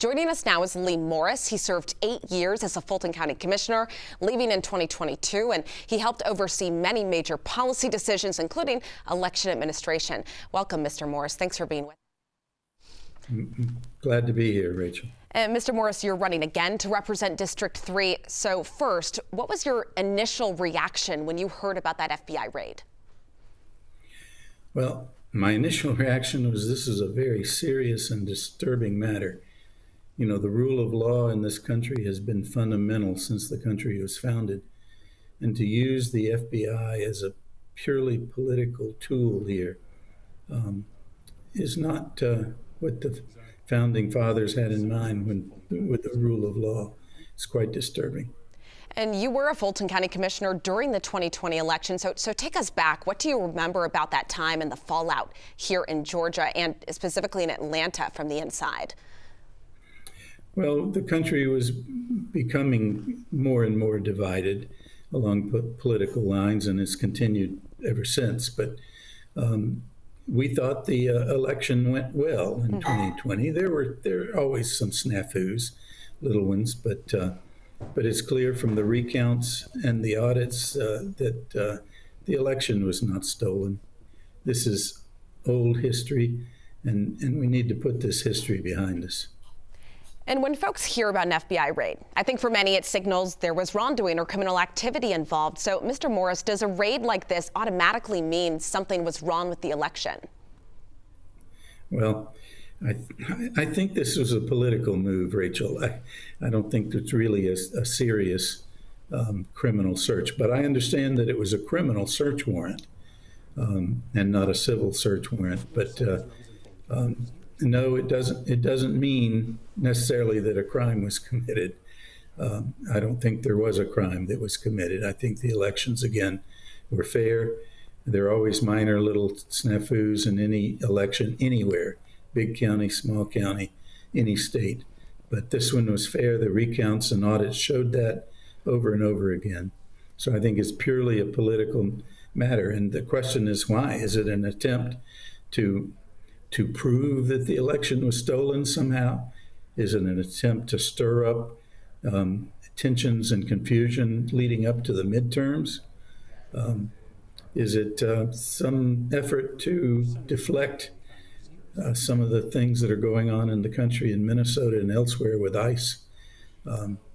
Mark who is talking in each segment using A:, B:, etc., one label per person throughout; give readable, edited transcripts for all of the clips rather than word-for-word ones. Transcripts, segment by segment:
A: Joining us now is Lee Morris. He served 8 years as a Fulton County commissioner, leaving in 2022, and he helped oversee many major policy decisions, including election administration. Welcome, Mr. Morris. Thanks for being with us.
B: Glad to be here, Rachel.
A: And Mr. Morris, you're running again to represent District 3. So first, what was your initial reaction when you heard about that FBI raid?
B: Well, my initial reaction was this is a very serious and disturbing matter. You know, the rule of law in this country has been fundamental since the country was founded. And to use the FBI as a purely political tool here is not what the founding fathers had in mind with the rule of law. It's quite disturbing.
A: And you were a Fulton County commissioner during the 2020 election. So take us back. What do you remember about that time and the fallout here in Georgia and specifically in Atlanta from the inside?
B: Well, the country was becoming more and more divided along political lines, and it's continued ever since. But we thought the election went well in 2020. There are always some snafus, little ones, but it's clear from the recounts and the audits that the election was not stolen. This is old history, and we need to put this history behind us.
A: And when folks hear about an FBI raid, I think for many it signals there was wrongdoing or criminal activity involved. So, Mr. Morris, does a raid like this automatically mean something was wrong with the election?
B: Well, I think this was a political move, Rachel. I don't think it's really a serious criminal search, but I understand that it was a criminal search warrant and not a civil search warrant. But no, it doesn't mean necessarily that a crime was committed. I don't think there was a crime that was committed. I think the elections, again, were fair. There are always minor little snafus in any election anywhere, big county, small county, any state. But this one was fair. The recounts and audits showed that over and over again. So I think it's purely a political matter. And the question is why? Is it an attempt to prove that the election was stolen somehow? Is it an attempt to stir up tensions and confusion leading up to the midterms? Is it some effort to deflect some of the things that are going on in the country in Minnesota and elsewhere with ICE?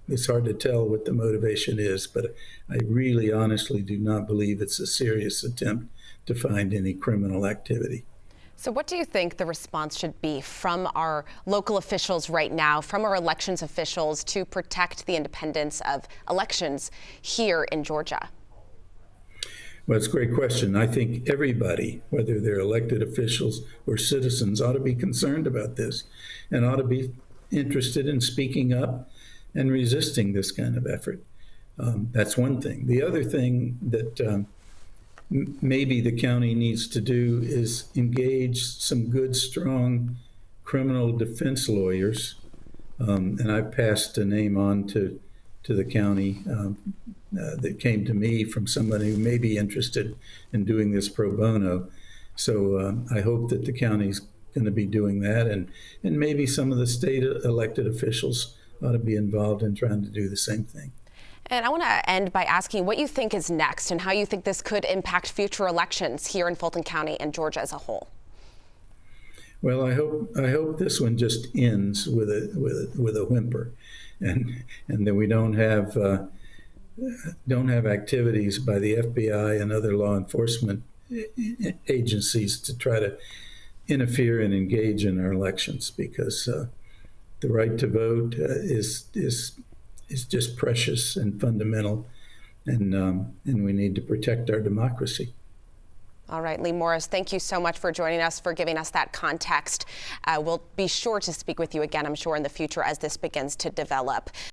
B: It's hard to tell what the motivation is, but I really honestly do not believe it's a serious attempt to find any criminal activity.
A: So what do you think the response should be from our local officials right now, from our elections officials to protect the independence of elections here in Georgia?
B: Well, it's a great question. I think everybody, whether they're elected officials or citizens, ought to be concerned about this and ought to be interested in speaking up and resisting this kind of effort. That's one thing. The other thing that maybe the county needs to do is engage some good, strong criminal defense lawyers. And I've passed a name on to the county that came to me from somebody who may be interested in doing this pro bono. So I hope that the county's going to be doing that, and maybe some of the state elected officials ought to be involved in trying to do the same thing.
A: And I want to end by asking what you think is next and how you think this could impact future elections here in Fulton County and Georgia as a whole.
B: Well, I hope this one just ends with a whimper, and that we don't have activities by the FBI and other law enforcement agencies to try to interfere and engage in our elections, because the right to vote is just precious and fundamental, and we need to protect our democracy.
A: All right, Lee Morris, thank you so much for joining us, for giving us that context. We'll be sure to speak with you again, I'm sure, in the future as this begins to develop.